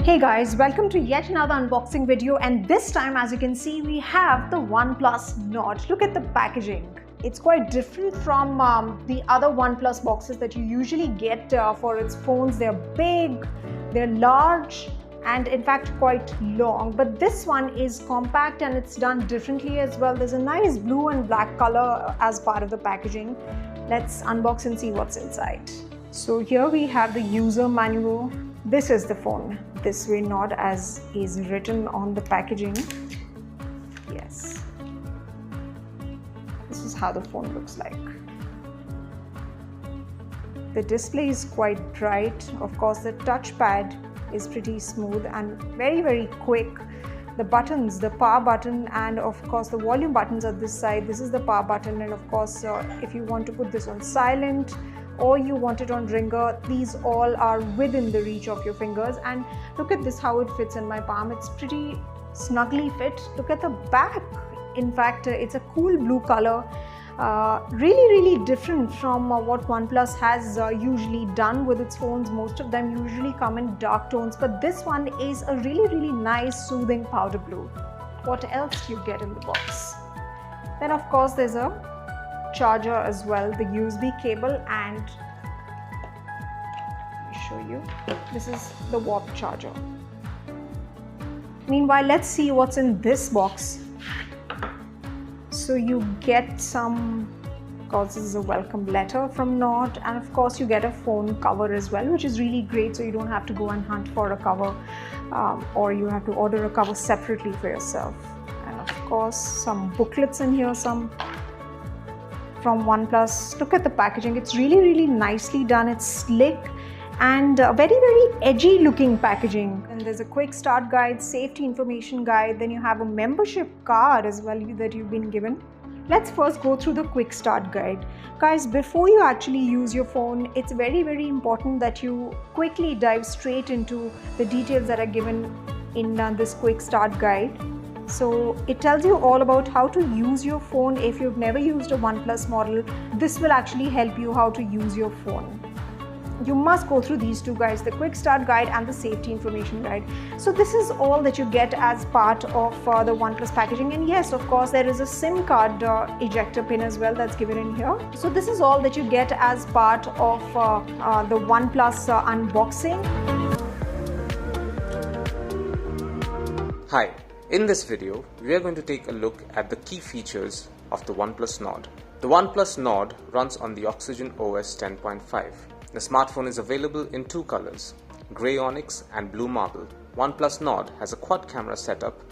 Hey guys, welcome to yet another unboxing video, and this time, as you can see, we have the OnePlus Nord. Look at the packaging. It's quite different from the other OnePlus boxes that you usually get for its phones. They're big, they're large, and in fact quite long. But this one is compact and it's done differently as well. There's a nice blue and black color as part of the packaging. Let's unbox and see what's inside. So here we have the user manual. This is the phone this way, Nord, as is written on the packaging. Yes, this is how the phone looks like. The display is quite bright. Of course, the touchpad is pretty smooth and very quick. The buttons, the power button and of course the volume buttons are this side. This is the power button, and of course if you want to put this on silent or you want it on ringer, these all are within the reach of your fingers. And look at this, how it fits in my palm. It's pretty snugly fit. Look at the back. In fact, it's a cool blue color. Really different from what OnePlus has usually done with its phones. Most of them usually come in dark tones, but this one is a really nice soothing powder blue. What else do you get in the box? Then of course there's a charger as well, the USB cable, and let me show you, this is the warp charger. Meanwhile, let's see what's in this box. So you get some, of course this is a welcome letter from Nord, and of course you get a phone cover as well, which is really great, so you don't have to go and hunt for a cover or you have to order a cover separately for yourself. And of course some booklets in here, some from OnePlus. Look at the packaging. It's really nicely done. It's slick and very edgy looking packaging. And there's a quick start guide, safety information guide, then you have a membership card as well that you've been given. Let's first go through the quick start guide. Guys, before you actually use your phone, it's very important that you quickly dive straight into the details that are given in this quick start guide. So it tells you all about how to use your phone. If you've never used a OnePlus model, this will actually help you how to use your phone. You must go through these two guides, the quick start guide and the safety information guide. So this is all that you get as part of the OnePlus packaging. And yes, of course, there is a SIM card ejector pin as well that's given in here. So this is all that you get as part of the OnePlus unboxing. Hi. In this video, we are going to take a look at the key features of the OnePlus Nord. The OnePlus Nord runs on the OxygenOS 10.5. The smartphone is available in two colors, grey onyx and blue marble. OnePlus Nord has a quad camera setup,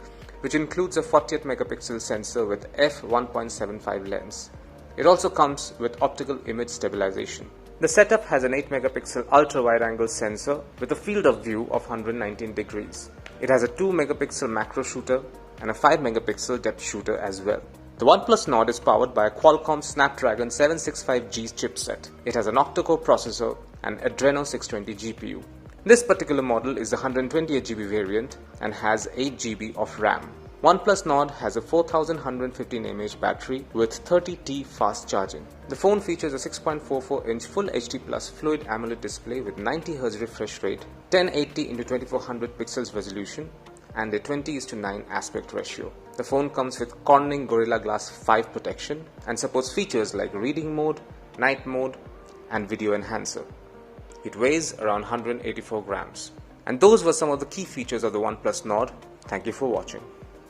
which includes a 48 megapixel sensor with f1.75 lens. It also comes with optical image stabilization. The setup has an 8 megapixel ultra wide angle sensor with a field of view of 119 degrees. It has a 2 megapixel macro shooter and a 5 megapixel depth shooter as well. The OnePlus Nord is powered by a Qualcomm Snapdragon 765G chipset. It has an octa-core processor and Adreno 620 GPU. This particular model is the 128GB variant and has 8GB of RAM. OnePlus Nord has a 4115 mAh battery with 30T fast charging. The phone features a 6.44-inch Full HD Plus Fluid AMOLED display with 90Hz refresh rate, 1080x2400 pixels resolution, and a 20:9 aspect ratio. The phone comes with Corning Gorilla Glass 5 protection and supports features like reading mode, night mode, and video enhancer. It weighs around 184 grams. And those were some of the key features of the OnePlus Nord. Thank you for watching.